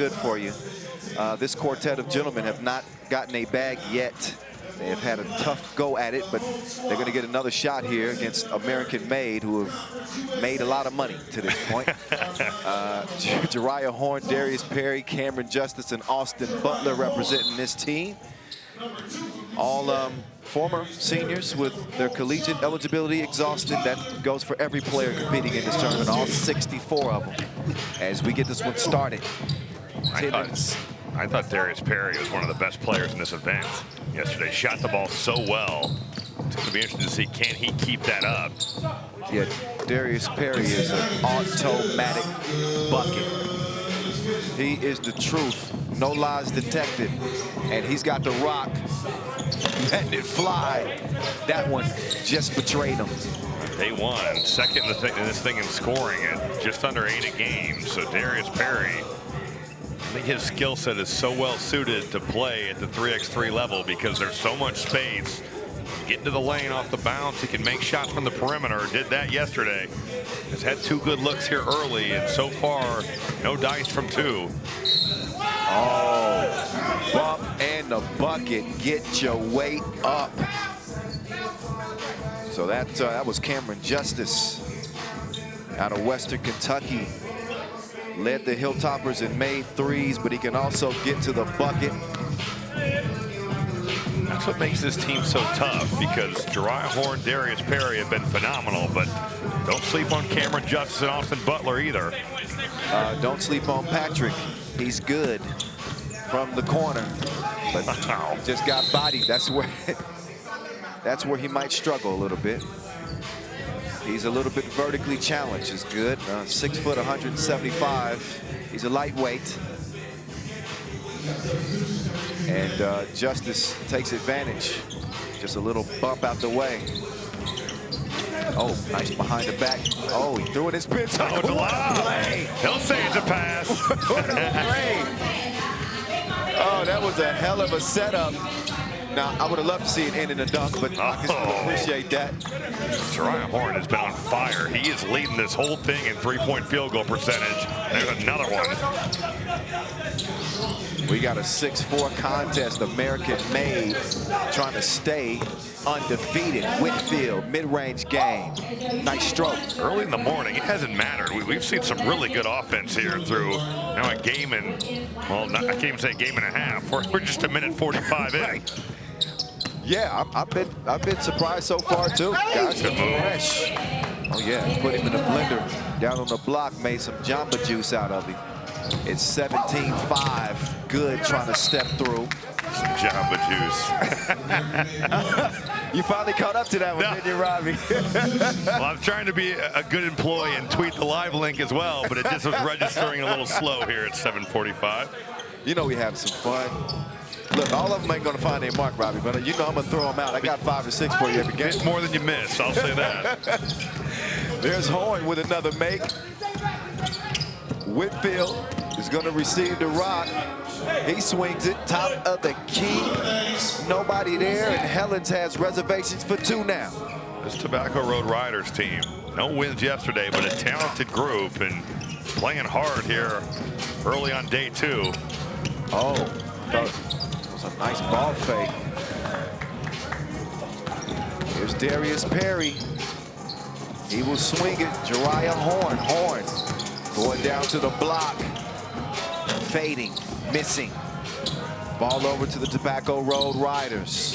good for you. This quartet of gentlemen have not gotten a bag yet. They have had a tough go at it, but they're going to get another shot here against American-made, who have made a lot of money to this point. Jariah Horn, Darius Perry, Cameron Justice, and Austin Butler representing this team. All former seniors with their collegiate eligibility exhausted. That goes for every player competing in this tournament, all 64 of them. As we get this one started. I thought Darius Perry was one of the best players in this event yesterday. Shot the ball so well. It's going to be interesting to see, can he keep that up? Yeah, Darius Perry is an automatic bucket. He is the truth. No lies detected. And he's got the rock. Letting it fly. That one just betrayed him. Day one, second in this thing in scoring at just under 8 a game. So Darius Perry, I think his skill set is so well suited to play at the 3x3 level because there's so much space. Get into the lane off the bounce. He can make shots from the perimeter. Did that yesterday. Has had 2 good looks here early, and so far, no dice from 2. Oh, bump and the bucket. Get your weight up. So that was Cameron Justice out of Western Kentucky. Led the Hilltoppers and made threes, but he can also get to the bucket. That's what makes this team so tough, because Jariah Horn, Darius Perry have been phenomenal, but don't sleep on Cameron Justice and Austin Butler either. Don't sleep on Patrick. He's good from the corner, but just got bodied. That's where he might struggle a little bit. He's a little bit vertically challenged. Is good. 6 foot, 175. He's a lightweight. And Justice takes advantage. Just a little bump out the way. Oh, nice behind the back. Oh, he threw it in spin. Oh, play. Don't say it's a pass. What a play. Oh, that was a hell of a setup. Now, I would have loved to see it end in a dunk, but I can appreciate that. Jariah Horn has been on fire. He is leading this whole thing in 3-point field goal percentage. There's another one. We got a 6-4 contest, American-made, trying to stay undefeated. Whitfield, mid-range game. Nice stroke. Early in the morning, it hasn't mattered. We've seen some really good offense here through a game and, well, I can't even say a game and a half. We're just a minute 45 in. Yeah, I've been surprised so far too. Guys are fresh. Oh yeah, put him in the blender. Down on the block, made some Jamba Juice out of him. It's 17-5. Good trying to step through. Some Jamba Juice. You finally caught up to that one, didn't you, Robbie? Well, I'm trying to be a good employee and tweet the live link as well, but it just was registering a little slow here at 7:45. You know we have some fun. Look, all of them ain't going to find their mark, Robbie, but you know I'm going to throw them out. I got 5 or 6 for you every game. It's more than you miss, I'll say that. There's Horn with another make. Whitfield is going to receive the rock. He swings it, top of the key. Nobody there, and Helens has reservations for 2 now. This Tobacco Road Riders team, no wins yesterday, but a talented group and playing hard here early on day 2. Oh, that was a nice ball fake. Here's Darius Perry. He will swing it. Jariah Horn. Horn going down to the block. Fading, missing. Ball over to the Tobacco Road Riders.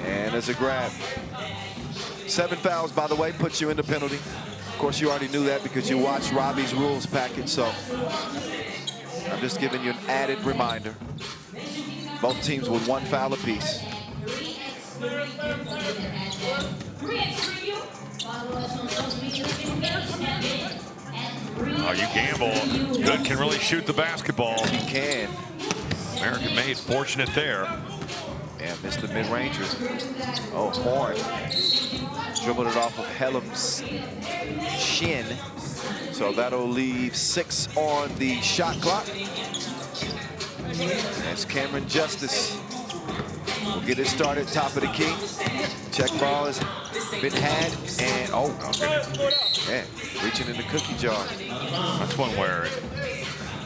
And there's a grab. 7 fouls, by the way, puts you in the penalty. Of course, you already knew that because you watched Robbie's rules package, so I'm just giving you an added reminder. Both teams with 1 foul apiece. Oh, you gamble. Good can really shoot the basketball. He can. American-made, fortunate there. Yeah, missed the mid-ranger. Oh, Horn dribbled it off of Hellem's shin. So that'll leave 6 on the shot clock. That's Cameron Justice. We'll get it started, top of the key. Check ball has been had, and oh, man, reaching in the cookie jar. That's one where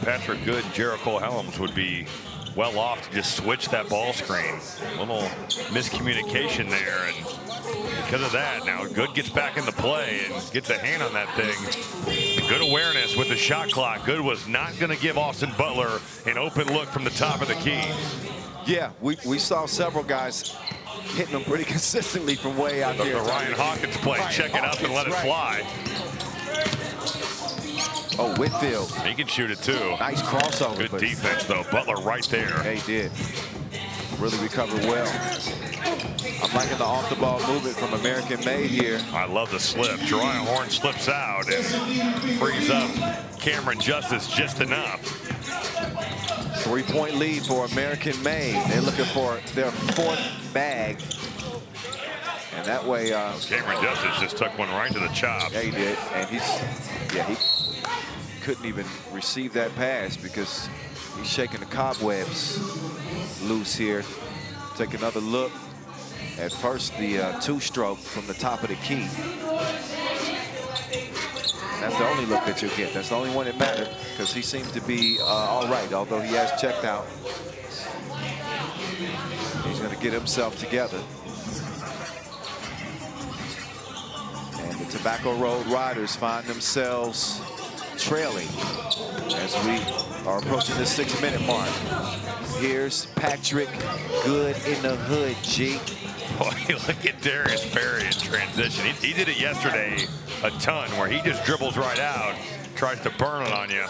Patrick Good and Jericho Helms would be well off to just switch that ball screen. A little miscommunication there, and because of that, now Good gets back into play and gets a hand on that thing. Good awareness with the shot clock. Good was not going to give Austin Butler an open look from the top of the key. Yeah, we saw several guys hitting them pretty consistently from way out there. The Ryan Hawkins play, check it up and let it fly. Oh, Whitfield. He can shoot it too. Nice crossover. Good defense though. Butler right there. Yeah, he did. Really recovered well. I'm liking the off-the-ball movement from American Made here. I love the slip. Jeriah Horn slips out and frees up Cameron Justice just enough. 3-point lead for American Made. They're looking for their 4th bag. And that way, Cameron Justice just took one right to the chops. Yeah, he did. And he couldn't even receive that pass because he's shaking the cobwebs loose here. Take another look at first the 2-stroke from the top of the key. That's the only look that you'll get. That's the only one that mattered because he seems to be all right, although he has checked out. He's going to get himself together. And the Tobacco Road Riders find themselves trailing as we are approaching the 6-minute mark. Here's Patrick Good in the hood, G. Boy, look at Darius Perry in transition. He did it yesterday a ton where he just dribbles right out, tries to burn it on you.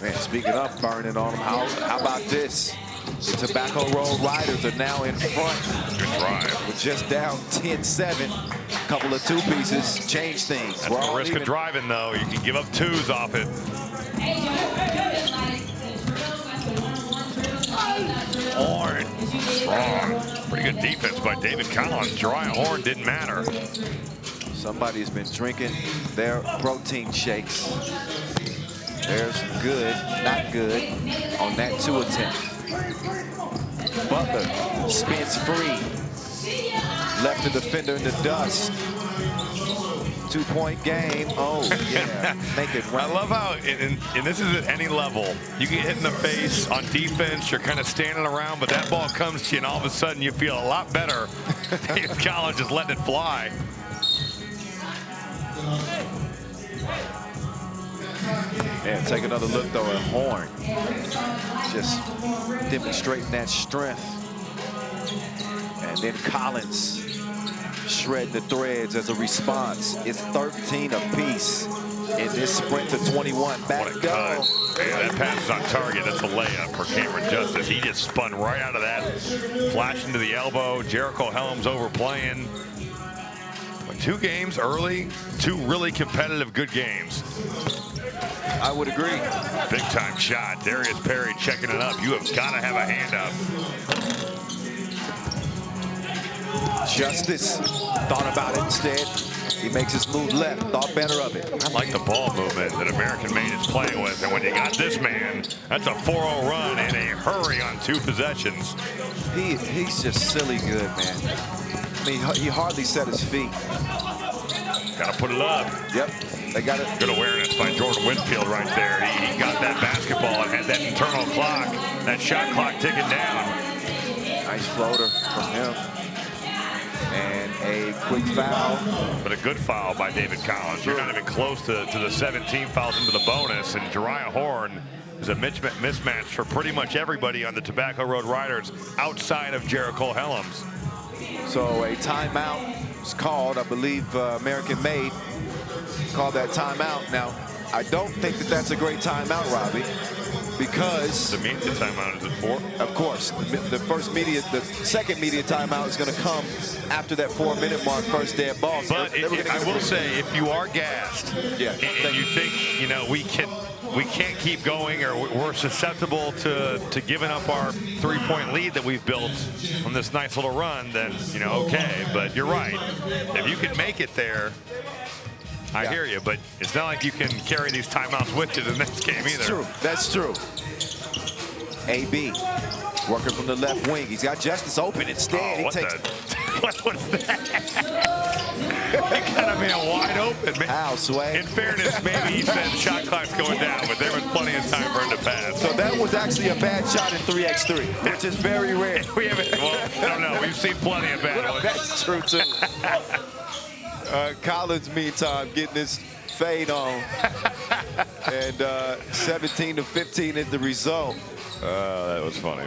Man, speaking of burning on him, how about this? The Tobacco Road Riders are now in front. Good drive. We're just down 10-7. Couple of 2 pieces, change things. That's the risk of driving, though. You can give up 2s off it. Horn, strong. Pretty good defense by David Collins. Jeriah Horn didn't matter. Somebody's been drinking their protein shakes. There's Good, not Good, on that 2 attempt. Butler spins free. Left the defender in the dust. 2-point game. Oh, yeah. Make it run. I love how, and this is at any level, you get hit in the face on defense, you're kind of standing around, but that ball comes to you, and all of a sudden you feel a lot better. David Collins just letting it fly. Yeah, take another look, though, at Horn. Just demonstrating that strength. And then Collins shred the threads as a response. It's 13 apiece in this sprint to 21. Back what a down. cut. Yeah, that pass is on target. That's a layup for Cameron Justice. He just spun right out of that. Flash into the elbow. Jericho Helms overplaying. 2 games early, 2 really competitive good games. I would agree. Big time shot. Darius Perry checking it up. You have got to have a hand up. Justice thought about it instead. He makes his move left, thought better of it. I like the ball movement that American Made is playing with. And when you got this man, that's a 4-0 run in a hurry on 2 possessions. He's just silly good, man. I mean, he hardly set his feet. Got to put it up. Yep, they got it. Good awareness by Jordan Whitfield right there. He got that basketball and had that internal clock, that shot clock ticking down. Nice floater from him. And a quick foul. But a good foul by David Collins. You're not even close to the 17 fouls into the bonus. And Jeriah Horn is a mismatch for pretty much everybody on the Tobacco Road Riders outside of Jericho Helms. So a timeout was called. I believe American Made called that timeout. Now, I don't think that that's a great timeout, Robbie, because the timeout is at 4. Of course, the second media timeout is going to come after that 4-minute mark, first dead ball. So but I will say, if you are gassed, yeah, and you think, you know, we can't keep going, or we're susceptible to giving up our 3-point lead that we've built on this nice little run, then, you know, okay. But you're right. If you can make it there, I hear you, but it's not like you can carry these timeouts with you to the next game either. True. That's true. AB working from the left wing. He's got Justice open instead. Oh, what was that? He got a man wide open. How, Sway? In fairness, maybe he said shot clock's going down, but there was plenty of time for him to pass. So that was actually a bad shot in 3x3, which is very rare. We haven't, well, I don't know. We've seen plenty of bad ones. That's true, too. Collins, meantime, getting his fade on. And 17-15 is the result. That was funny.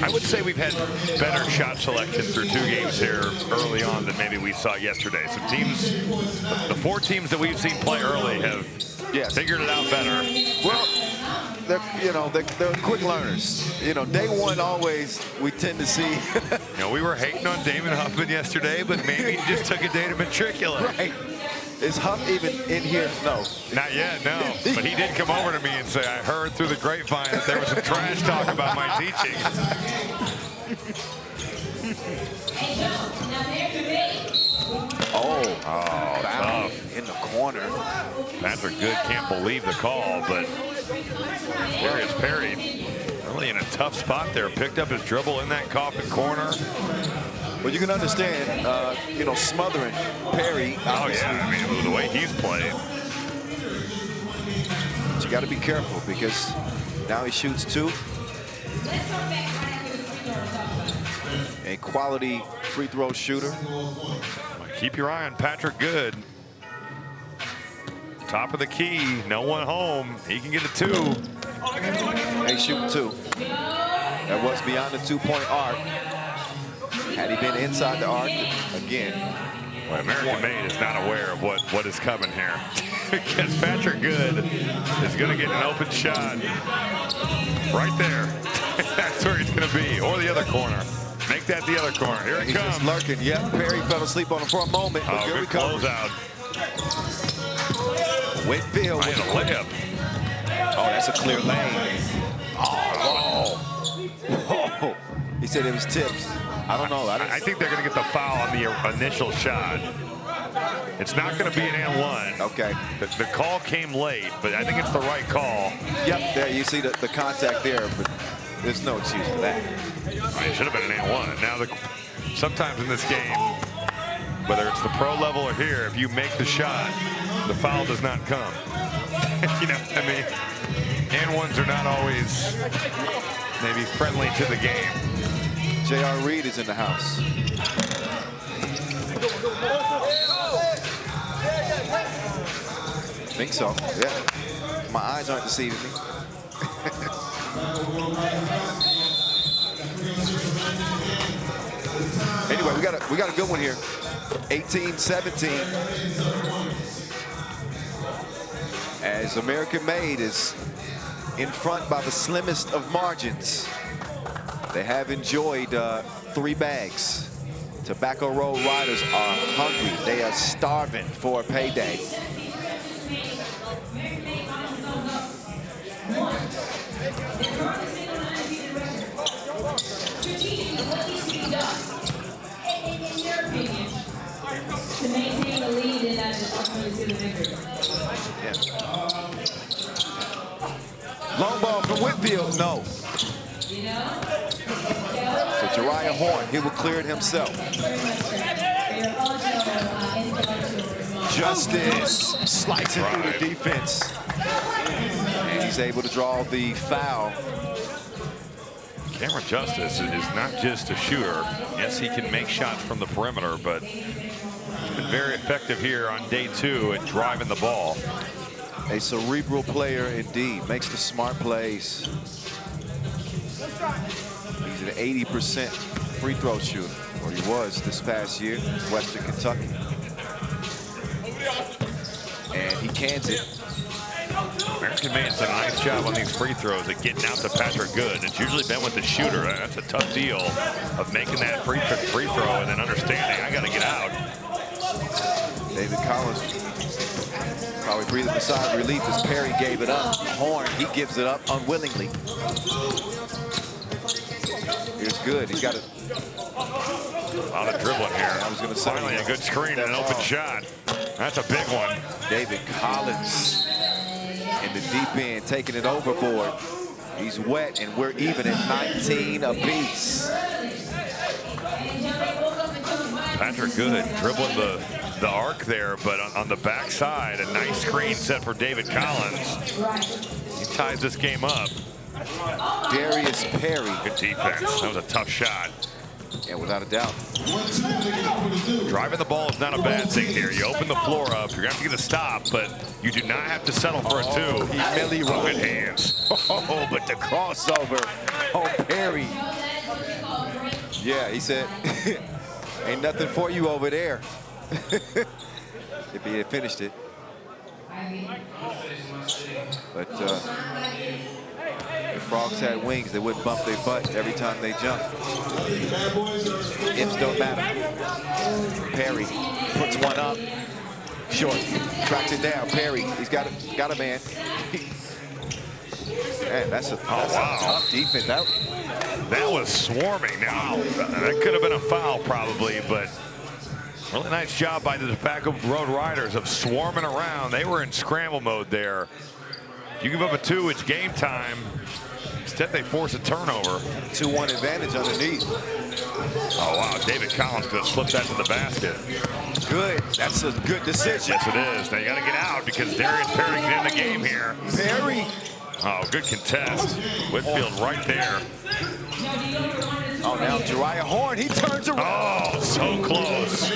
I would say we've had better shot selection through 2 games here early on than maybe we saw yesterday. Some teams, the 4 teams that we've seen play early have figured it out better. Well, they're quick learners. Day one always we tend to see. We were hating on Damon Huffman yesterday, but maybe he just took a day to matriculate. Right. Is Huff even in here? No. Not yet, no. But he did come over to me and say, I heard through the grapevine that there was some trash talk about my teaching. Tough. In the corner. Patrick Good can't believe the call, but Darius Perry really in a tough spot there. Picked up his dribble in that coffin corner. Well, you can understand, smothering Perry. Oh, yeah. I mean, the way he's played. But you got to be careful because now he shoots 2. A quality free throw shooter. Keep your eye on Patrick Good. Top of the key. No one home. He can get a 2. They shoot 2. That was beyond the 2-point arc. Had he been inside the arc, again. Well, American Made is not aware of what is coming here. Because Patrick Good is going to get an open shot right there. That's where he's going to be. Or the other corner. Make that the other corner. Here it comes. He's just lurking. Yep, Perry fell asleep on him for a moment. But here good closeout. Whitfield with a layup. Oh, that's a clear lane. Oh. He said it was tips. I don't know. I think they're going to get the foul on the initial shot. It's not going to be an and 1. Okay. The call came late, but I think it's the right call. Yep, there you see the contact there, but there's no excuse for that. It should have been an and 1. Now, sometimes in this game, whether it's the pro level or here, if you make the shot, the foul does not come. I mean, and 1s are not always maybe friendly to the game. J.R. Reed is in the house. Think so, yeah. My eyes aren't deceiving me. Anyway, we got a good one here. 18-17. As American Made is in front by the slimmest of margins. They have enjoyed 3 bags. Tobacco Road riders are hungry. They are starving for a payday. To maintain the lead in that Long ball from Whitfield, no. So Jariah Horn, he will clear it himself. Justice slicing through the defense. And he's able to draw the foul. Cameron Justice is not just a shooter. Yes, he can make shots from the perimeter, but he's been very effective here on day 2 at driving the ball. A cerebral player indeed, makes the smart plays. He's an 80% free throw shooter, or he was this past year, Western Kentucky. And he cans it. American Made's done a nice job on these free throws at getting out to Patrick Good. It's usually been with the shooter. That's a tough deal of making that free throw and then understanding I got to get out. David Collins probably breathing a sigh of relief as Perry gave it up. Horn, he gives it up unwillingly. Here's Good. He's got a lot of dribbling here. I was going to say, finally a good screen and an open shot. That's a big one. David Collins in the deep end, taking it overboard. He's wet, and we're even at 19 apiece. Patrick good, dribbling the arc there, but on the backside, a nice screen set for David Collins. He ties this game up. Darius Perry. Good defense. That was a tough shot. Yeah, without a doubt. Driving the ball is not a bad thing here. You open the floor up, you're going to have to get a stop, but you do not have to settle for a two. He really Good hands. Oh, but the crossover on Perry. Yeah, he said, ain't nothing for you over there. If he had finished it. But if Frogs had wings, they would bump their butt every time they jump. Ifs don't matter. Perry puts one up. Short. Tracks it down. Perry, he's got a man. Man, that's a tough defense. That was swarming. Now, that could have been a foul probably, but really nice job by the Tobacco Road Riders of swarming around. They were in scramble mode there. You give up a two, it's game time. Instead, they force a turnover. 2-1 advantage underneath. Oh, wow. David Collins could have slipped that to the basket. Good. That's a good decision. Yes, it is. Now, you got to get out because Darius Perry can end the game here. Perry. Oh, good contest. Whitfield right there. Oh, now Jariah Horn, he turns around. Oh, so close.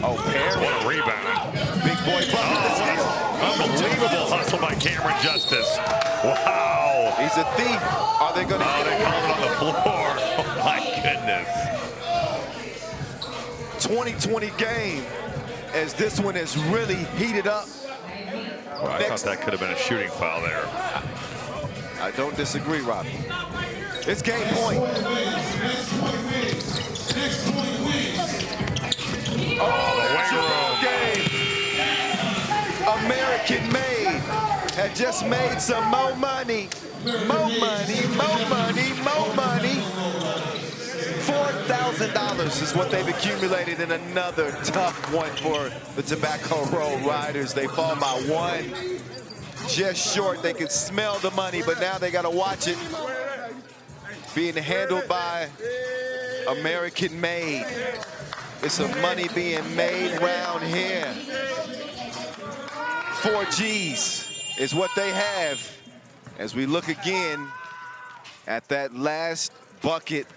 Oh, Perry. What a rebound. Big boy bucket. Unbelievable hustle by Cameron Justice. Wow. He's a thief. Are they going to get it on the floor? Oh, my goodness. 2020 game as this one is really heated up. Well, I thought that could have been a shooting foul there. I don't disagree, Robbie. It's game point. Oh, the wing room. American Made had just made some more money. More money, more money, more money. $4,000 is what they've accumulated in another tough one for the Tobacco Road Riders. They fall by one. Just short. They can smell the money, but now they got to watch it being handled by American Made. It's some money being made around here. 4 G's is what they have as we look again at that last bucket.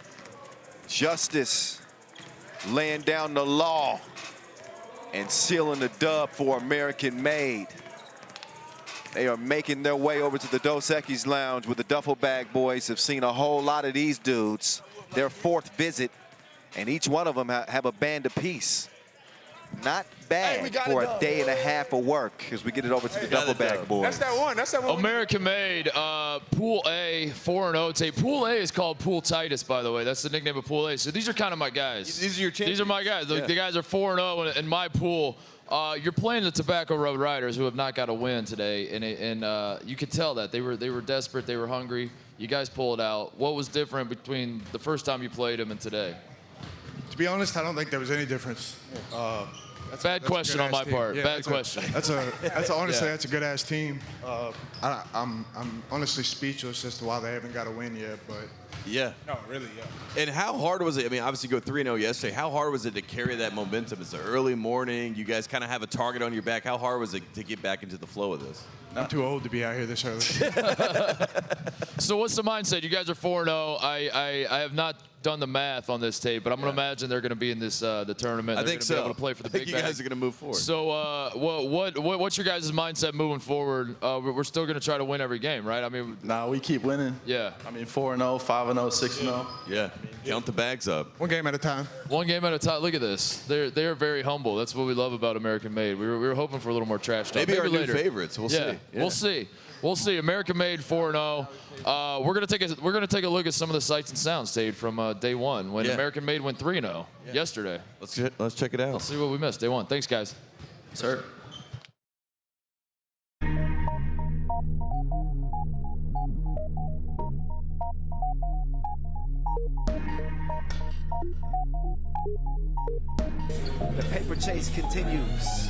Justice laying down the law and sealing the dub for American Made. They are making their way over to the Dos Equis Lounge with the Duffel Bag Boys. Have seen a whole lot of these dudes. Their 4th visit, and each one of them have a band apiece. Not bad for a day and a half of work as we get it over to the Duffel Bag Boys. That's that one. That's that one. American Made, Pool A, 4-0. Today. Pool A is called Pool Titus, by the way. That's the nickname of Pool A. So these are kind of my guys. These are your champions? These are my guys. The guys are 4-0 in my pool. You're playing the Tobacco Road Riders, who have not got a win today, and you could tell that they were desperate, they were hungry. You guys pulled it out. What was different between the first time you played them and today? To be honest, I don't think there was any difference. Bad question on my part. Yeah, Bad question. Honestly, that's a good ass team. I'm honestly speechless as to why they haven't got a win yet, but. Yeah. No, really, yeah. And how hard was it? I mean, obviously you go 3-0 yesterday. How hard was it to carry that momentum? It's the early morning. You guys kind of have a target on your back. How hard was it to get back into the flow of this? I'm too old to be out here this early. So what's the mindset? You guys are 4-0. I have not done the math on this tape, but I'm going to imagine they're going to be in this the tournament. I They're think gonna so. be able to play for the I think big you bag. guys are going to move forward. So what's your guys' mindset moving forward? We're still going to try to win every game, right? I mean, Nah, we keep winning. Yeah. I mean, 4-0, 5-0, 6-0. Yeah. Count the bags up. One game at a time. one game at a time. Look at this. They're very humble. That's what we love about American Made. We were hoping for a little more trash talk. Maybe our later. new favorites. We'll see. Yeah. We'll see. We'll see. American Made 4-0. We're gonna take a look at some of the sights and sounds, Tate, from day one when American Made went 3-0 yesterday. Let's check it out. Let's see what we missed day one. Thanks, guys. Sir. The paper chase continues.